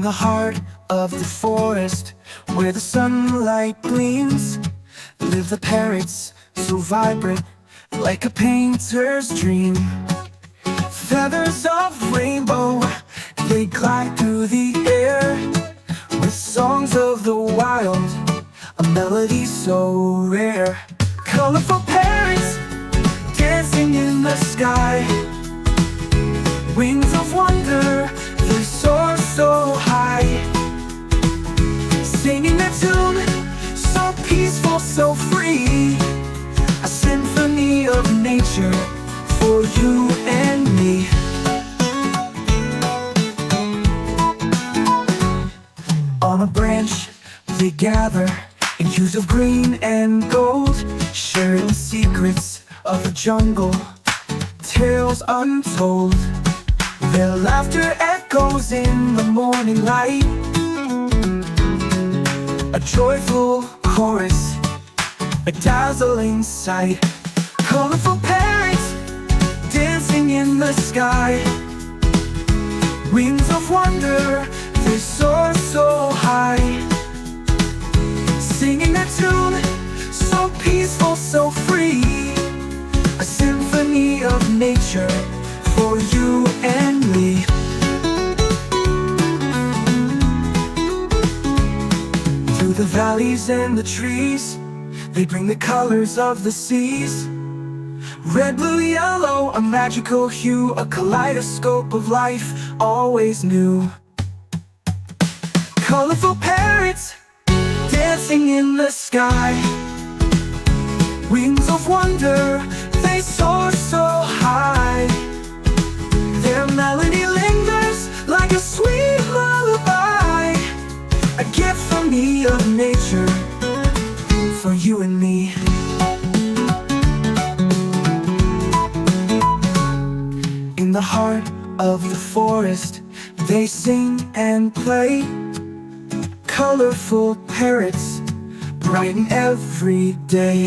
the heart of the forest, where the sunlight gleams, live the parrots, so vibrant, like a painter's dream. Feathers of rainbow, they glide through the air, with songs of the wild, a melody so rare. Colorful parrots, dancing in the sky, wings of wonder, they soar so high, singing their tune, so peaceful, so free, a symphony of nature for you and me. On a branch they gather in hues of green and gold, sharing the secrets of the jungle, tales untold. Their laughter echoes in the morning light, a joyful chorus, a dazzling sight. Colorful parrots, dancing in the sky, wings of wonder, they soar so high, singing their tune, so peaceful, so free, a symphony of nature for you and me. Through the valleys and the trees, they bring the colors of the seas. Red, blue, yellow, a magical hue, a kaleidoscope of life, always new. Colorful parrots, dancing in the sky, wings of wonder, they soar so high. Their melody lingers like a sweet lullaby, a gift from me of nature, for you and me. In the heart of the forest, they sing and play. Colorful parrots brighten every day.